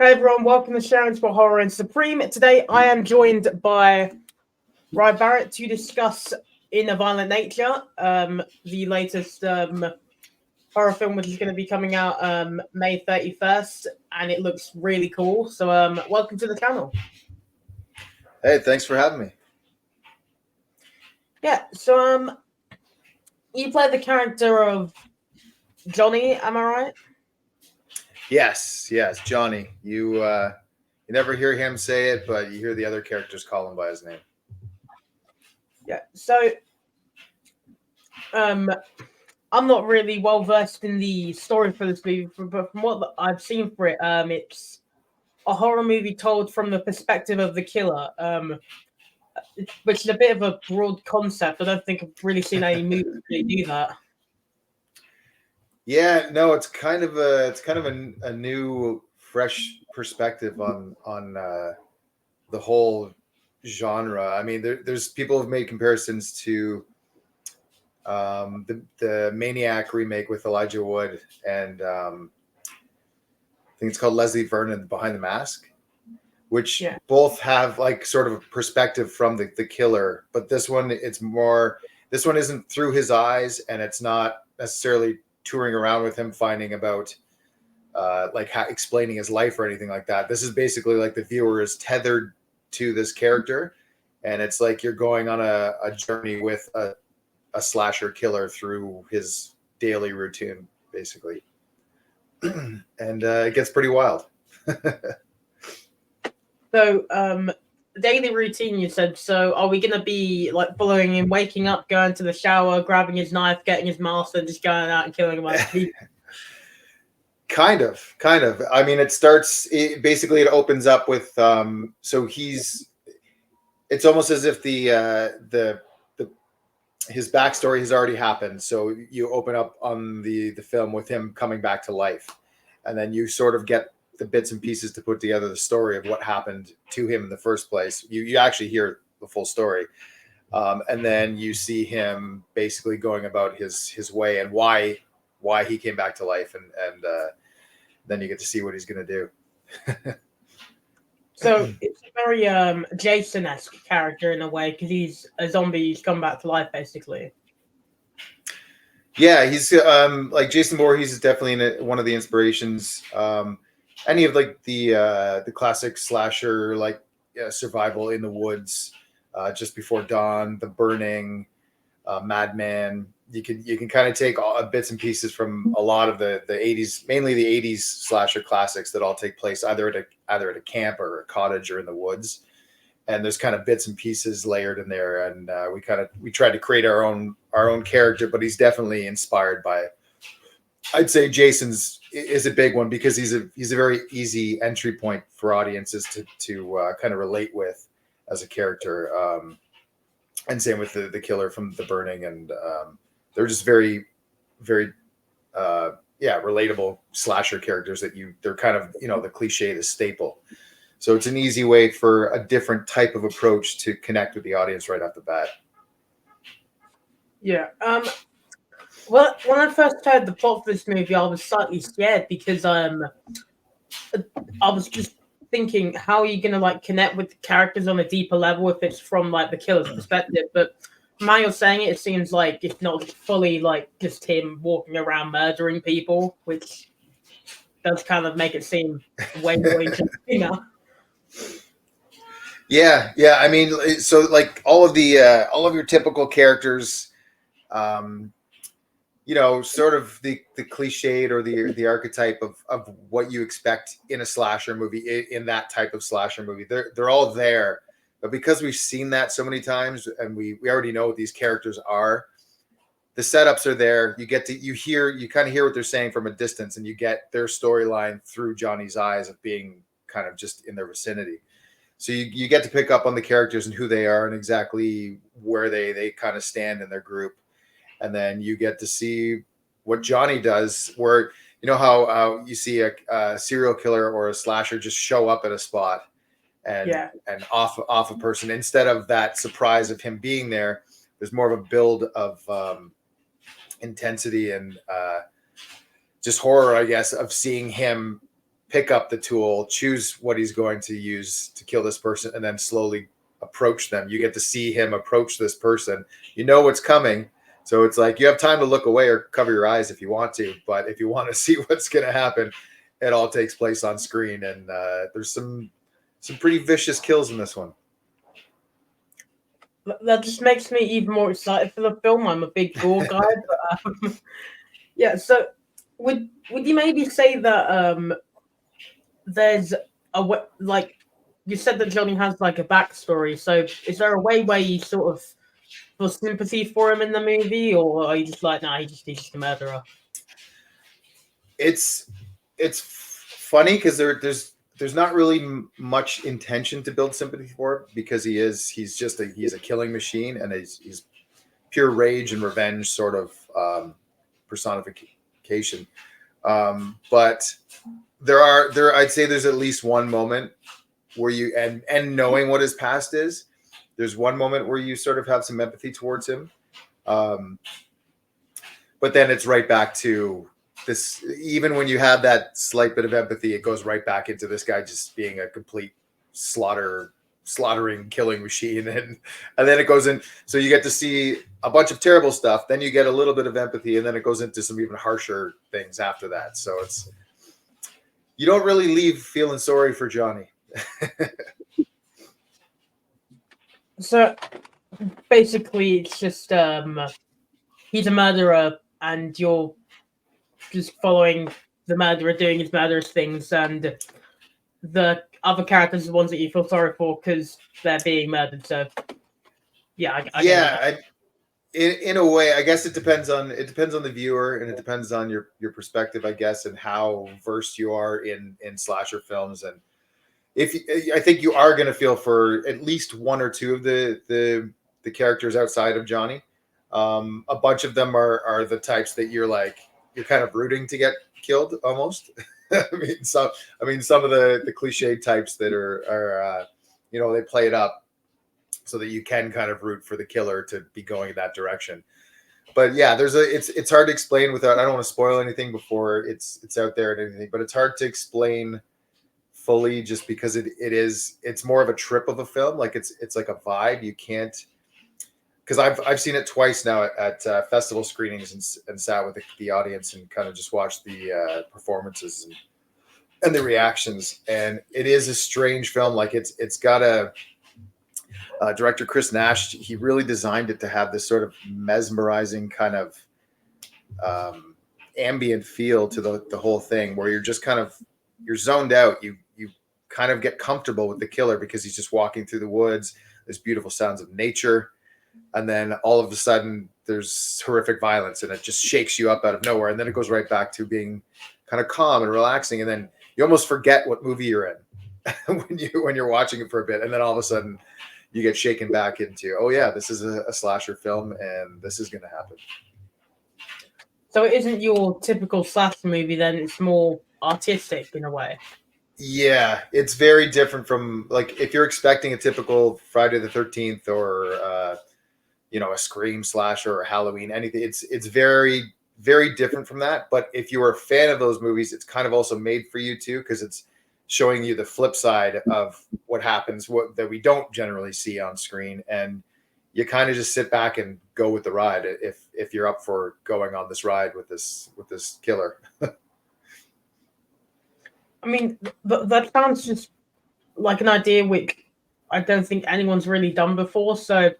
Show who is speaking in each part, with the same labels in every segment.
Speaker 1: Hey everyone, welcome to Sharon's for Horror and Supreme. Today I am joined by Barret to discuss In a Violent Nature, the latest horror film which is going to be coming out May 31st, and it looks really cool. So welcome to the channel.
Speaker 2: Hey, thanks for having me.
Speaker 1: Yeah, so you play the character of Johnny, am I right?
Speaker 2: Yes, Johnny. You never hear him say it, but you hear the other characters call him by his name.
Speaker 1: Yeah, so I'm not really well versed in the story for this movie, but from what I've seen for it, it's a horror movie told from the perspective of the killer, which is a bit of a broad concept. I don't think I've really seen any movies really do that.
Speaker 2: Yeah, no, it's kind of a new, fresh perspective on the whole genre. I mean, there's people have made comparisons to the Maniac remake with Elijah Wood and I think it's called Leslie Vernon Behind the Mask, which both have like sort of a perspective from the killer, but this one this one isn't through his eyes, and it's not necessarily touring around with him finding about explaining his life or anything like that. This is basically like the viewer is tethered to this character, and it's like you're going on a journey with a slasher killer through his daily routine, basically. And it gets pretty wild.
Speaker 1: So, daily routine, you said. So, are we going to be like following him, waking up, going to the shower, grabbing his knife, getting his mask, and just going out and killing a bunch of people?
Speaker 2: Kind of. I mean, it opens up with so it's almost as if his backstory has already happened. So you open up on the film with him coming back to life, and then you sort of get the bits and pieces to put together the story of what happened to him in the first place. You actually hear the full story, and then you see him basically going about his way and why he came back to life, and then you get to see what he's going to do.
Speaker 1: So it's a very Jason-esque character in a way, because he's a zombie who's come back to life, basically.
Speaker 2: Yeah, he's like Jason Voorhees is definitely one of the inspirations. Any of like the classic slasher, like Survival in the Woods, Just Before Dawn, The Burning, Madman. You can kind of take all bits and pieces from a lot of the 80s, mainly the 80s slasher classics that all take place either at a camp or a cottage or in the woods. And there's kind of bits and pieces layered in there, and we tried to create our own character, but he's definitely inspired by. I'd say Jason's is a big one because he's a very easy entry point for audiences to kind of relate with as a character. And same with the killer from The Burning, and they're just very, very, relatable slasher characters they're kind of, the cliche, the staple. So it's an easy way for a different type of approach to connect with the audience right off the bat.
Speaker 1: Yeah. Well, when I first heard the plot for this movie, I was slightly scared because I was just thinking, how are you going to like connect with the characters on a deeper level if it's from like the killer's perspective? But from how you're saying it, it seems like it's not fully like just him walking around murdering people, which does kind of make it seem way more interesting now.
Speaker 2: Yeah. I mean, so like all of your typical characters, sort of the cliched or the archetype of what you expect in a slasher movie, in that type of slasher movie. They're all there, but because we've seen that so many times and we already know what these characters are, the setups are there. You kind of hear what they're saying from a distance, and you get their storyline through Johnny's eyes of being kind of just in their vicinity. So you get to pick up on the characters and who they are and exactly where they kind of stand in their group. And then you get to see what Johnny does, where how you see a serial killer or a slasher just show up at a spot and off a person. Instead of that surprise of him being there, there's more of a build of intensity and just horror, I guess, of seeing him pick up the tool, choose what he's going to use to kill this person, and then slowly approach them. You get to see him approach this person. You know what's coming. So it's like you have time to look away or cover your eyes if you want to. But if you want to see what's going to happen, it all takes place on screen. And there's some pretty vicious kills in this one.
Speaker 1: That just makes me even more excited for the film. I'm a big gore guy. But, yeah, so would you maybe say that there's like you said that Johnny has like a backstory, so is there a way where you sort of feel sympathy for him in the movie, or are you just like, nah, he's just a murderer?
Speaker 2: It's funny because there's not really much intention to build sympathy for him because he's a killing machine, and he's pure rage and revenge sort of personification. But I'd say there's at least one moment where you and knowing what his past is, there's one moment where you sort of have some empathy towards him. But then it's right back to this. Even when you have that slight bit of empathy, it goes right back into this guy just being a complete slaughtering, killing machine. And then it goes in. So you get to see a bunch of terrible stuff. Then you get a little bit of empathy, and then it goes into some even harsher things after that. So you don't really leave feeling sorry for Johnny.
Speaker 1: So basically, it's just he's a murderer, and you're just following the murderer doing his murderous things, and the other characters are the ones that you feel sorry for because they're being murdered. So yeah,
Speaker 2: in a way, I guess it depends on the viewer, and it depends on your perspective, I guess, and how versed you are in slasher films. And I think you are going to feel for at least one or two of the characters outside of Johnny. A bunch of them are the types that you're kind of rooting to get killed almost. I mean, some of the cliche types that are they play it up so that you can kind of root for the killer to be going in that direction. But yeah, it's hard to explain without, I don't want to spoil anything before it's out there and anything, but it's hard to explain fully just because it's more of a trip of a film. Like it's like a vibe. You can't, because I've seen it twice now at festival screenings and sat with the audience and kind of just watched the performances and the reactions. And it is a strange film. Like it's got director Chris Nash. He really designed it to have this sort of mesmerizing kind of ambient feel to the whole thing, where you're zoned out. You kind of get comfortable with the killer because he's just walking through the woods. There's beautiful sounds of nature. And then all of a sudden there's horrific violence, and it just shakes you up out of nowhere. And then it goes right back to being kind of calm and relaxing. And then you almost forget what movie you're in when you're watching it for a bit. And then all of a sudden you get shaken back into, oh yeah, this is a slasher film and this is going to happen.
Speaker 1: So it isn't your typical slasher movie then, it's more artistic in a way.
Speaker 2: Yeah, it's very different from, like, if you're expecting a typical Friday the 13th or a Scream slasher or Halloween, anything, it's very, very different from that. But if you are a fan of those movies, it's kind of also made for you too, because it's showing you the flip side of what happens, that we don't generally see on screen, and you kind of just sit back and go with the ride if you're up for going on this ride with this killer.
Speaker 1: I mean, that sounds just like an idea which I don't think anyone's really done before. So,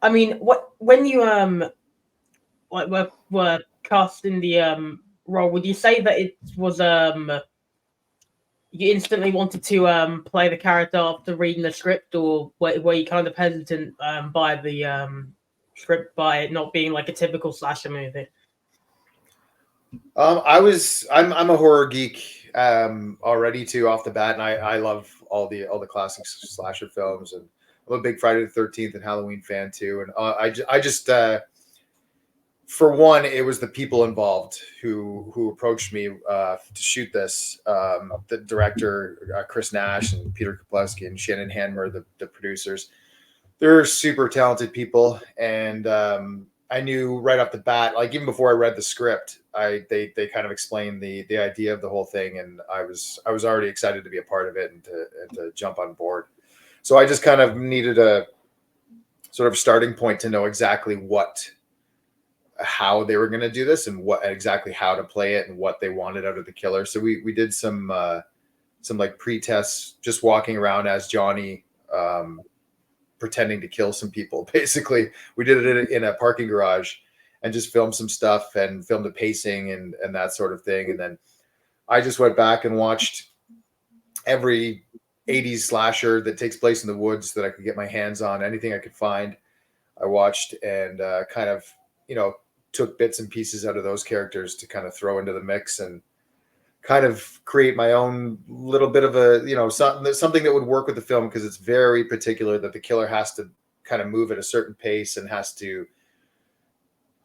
Speaker 1: I mean, when you were cast in the role, would you say that it was you instantly wanted to play the character after reading the script, or were you kind of hesitant by the script, by it not being like a typical slasher movie?
Speaker 2: I'm a horror geek already too off the bat, and I love all the classic slasher films, and I'm a big Friday the 13th and Halloween fan too. And I just for one, it was the people involved who approached me to shoot this. The director Chris Nash and Peter Kaplowski and Shannon Hanmer, the producers. They're super talented people, and I knew right off the bat, like even before I read the script, they kind of explained the idea of the whole thing, and I was already excited to be a part of it and to jump on board. So I just kind of needed a sort of starting point to know exactly how they were going to do this and what exactly how to play it and what they wanted out of the killer. So we did some like pre-tests, just walking around as Johnny, pretending to kill some people. Basically, we did it in a parking garage and just filmed some stuff and filmed the pacing and that sort of thing. And then I just went back and watched every 80s slasher that takes place in the woods that I could get my hands on, anything I could find. I watched and kind of, took bits and pieces out of those characters to kind of throw into the mix and kind of create my own little bit of a, something that would work with the film, because it's very particular that the killer has to kind of move at a certain pace and the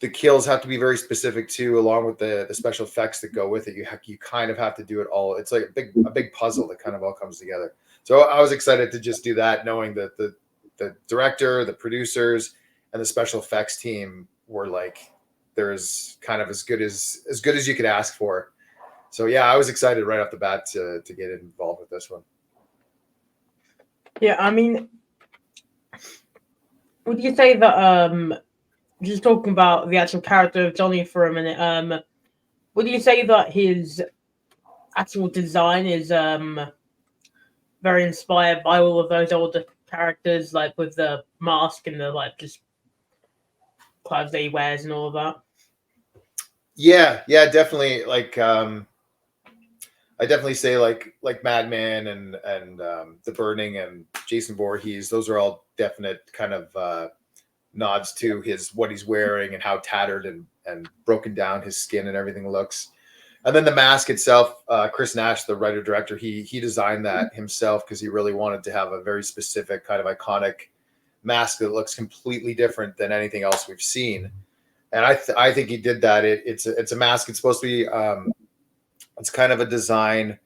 Speaker 2: kills have to be very specific too, along with the special effects that go with it. You kind of have to do it all. It's like a big puzzle that kind of all comes together. So I was excited to just do that, knowing that the director, the producers, and the special effects team were like, there's kind of as good as you could ask for. So yeah, I was excited right off the bat to get involved with this one.
Speaker 1: Yeah, I mean, would you say that just talking about the actual character of Johnny for a minute, would you say that his actual design is very inspired by all of those older characters, like with the mask and the like just clothes that he wears and all of that?
Speaker 2: Yeah, definitely. Like I definitely say like Madman and The Burning and Jason Voorhees. Those are all definite kind of nods to what he's wearing and how tattered and broken down his skin and everything looks. And then the mask itself, Chris Nash, the writer director, he designed that himself because he really wanted to have a very specific kind of iconic mask that looks completely different than anything else we've seen. And I think he did that. It's a mask. It's supposed to be it's kind of a design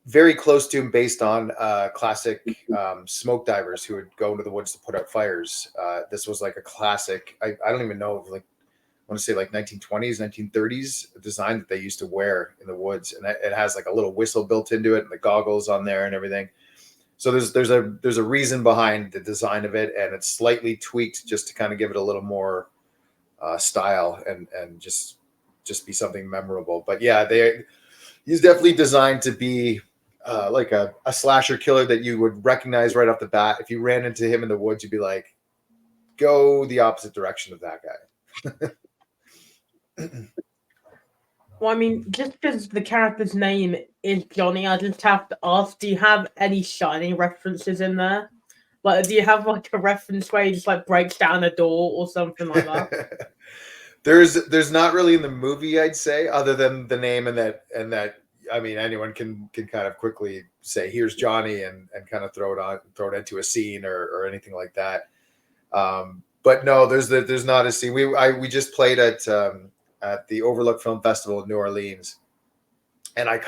Speaker 2: very close to and based on classic smoke divers who would go into the woods to put out fires. This was like a classic. I don't even know if I want to say like 1920s, 1930s design that they used to wear in the woods, and it has like a little whistle built into it and the goggles on there and everything. So there's a reason behind the design of it, and it's slightly tweaked just to kind of give it a little more style and just be something memorable. But yeah, he's definitely designed to be like a slasher killer that you would recognize right off the bat. If you ran into him in the woods, you'd be like, go the opposite direction of that guy.
Speaker 1: Well, I mean, just because the character's name is Johnny, I just have to ask, do you have any Shining references in there? Like, do you have like a reference where he just like breaks down a door or something like that?
Speaker 2: There's not really in the movie, I'd say, other than the name and that I mean, anyone can kind of quickly say, here's Johnny, and kind of throw it into a scene or anything like that. But no, there's not a scene. We just played at the Overlook Film Festival in New Orleans, and I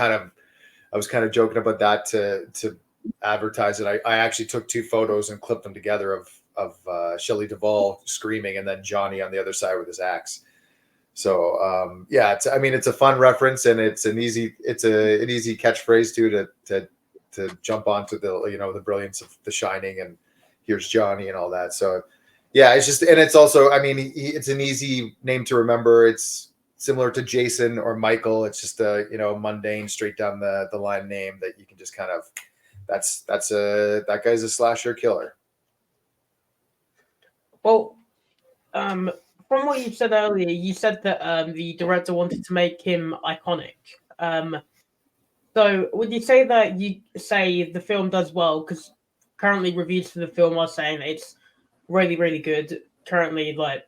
Speaker 2: was kind of joking about that to advertise it. I actually took 2 photos and clipped them together of Shelley Duvall screaming and then Johnny on the other side with his axe. So yeah, it's a fun reference, and it's an easy catchphrase too to jump onto the brilliance of The Shining and here's Johnny and all that. So yeah, it's also, I mean, it's an easy name to remember. It's similar to Jason or Michael. It's just a mundane, straight down the line name that you can just kind of that guy's a slasher killer.
Speaker 1: Well, from what you said earlier, you said that the director wanted to make him iconic. So would you say that the film does well? Because currently reviews for the film are saying that it's really, really good. Currently, like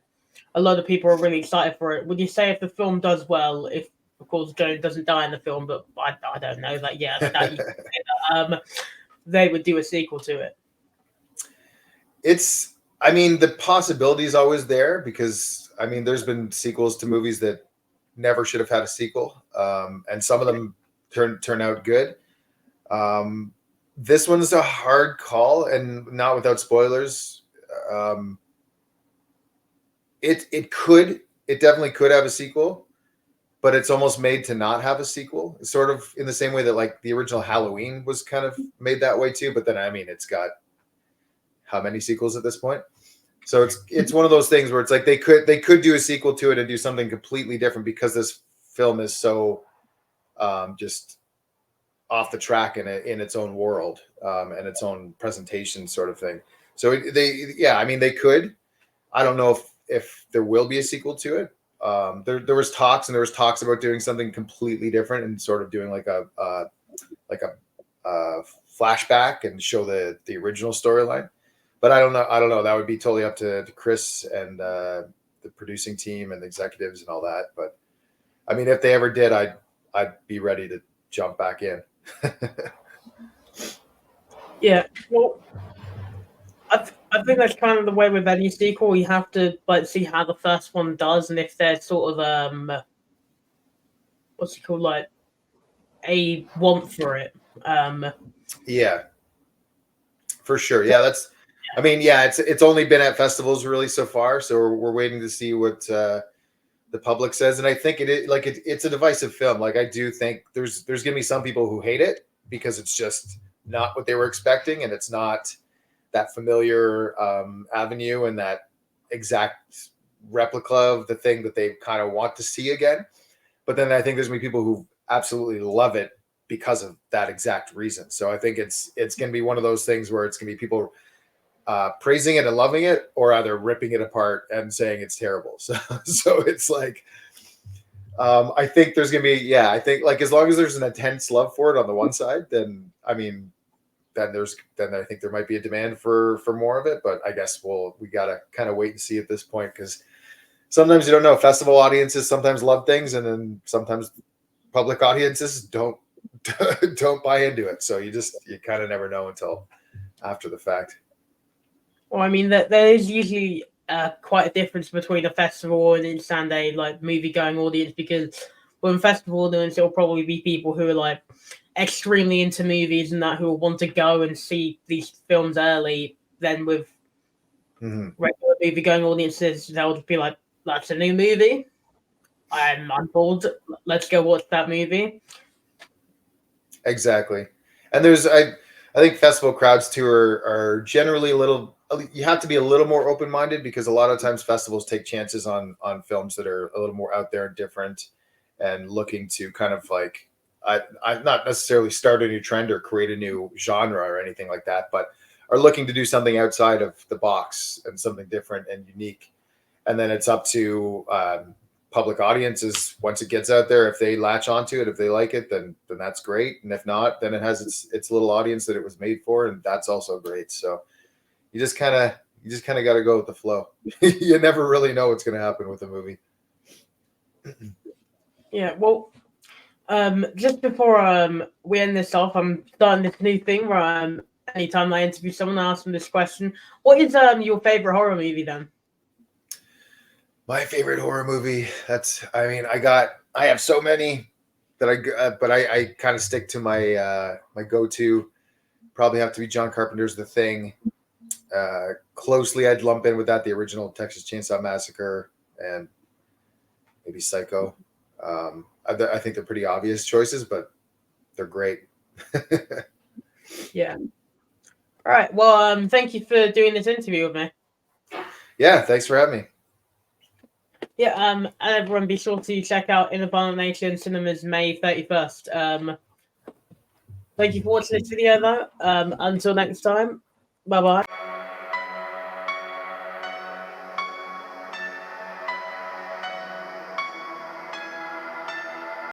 Speaker 1: a lot of people are really excited for it. Would you say if the film does well, if of course Johnny doesn't die in the film, but I don't know that. Yeah, that you can say that, they would do a sequel to it.
Speaker 2: I mean, the possibility is always there because, I mean, there's been sequels to movies that never should have had a sequel, and some of them turn out good. This one's a hard call, and not without spoilers. it definitely could have a sequel, but it's almost made to not have a sequel. It's sort of in the same way that like the original Halloween was kind of made that way too. But then I mean, it's got how many sequels at this point? So it's one of those things where it's like they could do a sequel to it and do something completely different because this film is so just off the track in its own world and its own presentation sort of thing. So I mean, they could. I don't know if there will be a sequel to it. There was talks about doing something completely different and sort of doing like a flashback and show the original storyline. But I don't know. That would be totally up to Chris and the producing team and the executives and all that. But I mean, if they ever did, I'd be ready to jump back in.
Speaker 1: Yeah, well, I think that's kind of the way with any sequel. You have to like see how the first one does, and if there's sort of what's it called, like a want for it.
Speaker 2: Yeah, for sure. Yeah, that's. I mean, yeah, it's only been at festivals really so far, so we're waiting to see what the public says, and I think it's a divisive film. Like I do think there's gonna be some people who hate it because it's just not what they were expecting, and it's not that familiar avenue and that exact replica of the thing that they kind of want to see again. But then I think there's gonna be people who absolutely love it because of that exact reason. So I think it's gonna be one of those things where it's gonna be people praising it and loving it, or either ripping it apart and saying it's terrible. So it's like, I think there's gonna be, I think like as long as there's an intense love for it on the one side, then I mean, then I think there might be a demand for more of it. But I guess we gotta kind of wait and see at this point, because sometimes you don't know. Festival audiences sometimes love things, and then sometimes public audiences don't buy into it. So you kind of never know until after the fact.
Speaker 1: Well, I mean, there is usually quite a difference between a festival audience and a like movie-going audience, because with a festival audience, it'll probably be people who are like extremely into movies and that who will want to go and see these films early. Then with regular movie-going audiences, they'll just be like, "That's a new movie. I'm bored. Let's go watch that movie."
Speaker 2: Exactly, and I think festival crowds too are generally you have to be a little more open-minded, because a lot of times festivals take chances on films that are a little more out there and different, and looking to kind of like, I'm not necessarily start a new trend or create a new genre or anything like that, but are looking to do something outside of the box and something different and unique. And then it's up to public audiences, once it gets out there, if they latch onto it, if they like it, then that's great. And if not, then it has its little audience that it was made for, and that's also great. So you just kind of got to go with the flow. You never really know what's going to happen with a movie.
Speaker 1: Yeah, well, just before we end this off, I'm starting this new thing where anytime I interview someone, I ask them this question: what is your favorite horror movie then?
Speaker 2: My favorite horror movie. I have so many that but I kind of stick to my my go-to. Probably have to be John Carpenter's The Thing. Closely, I'd lump in with that the original Texas Chainsaw Massacre and maybe Psycho. I think they're pretty obvious choices, but they're great.
Speaker 1: Yeah. All right. Well, thank you for doing this interview with me.
Speaker 2: Yeah, thanks for having me.
Speaker 1: Yeah, and everyone be sure to check out In a Violent Nation cinemas May 31st. Thank you for watching this video though. Until next time, bye bye.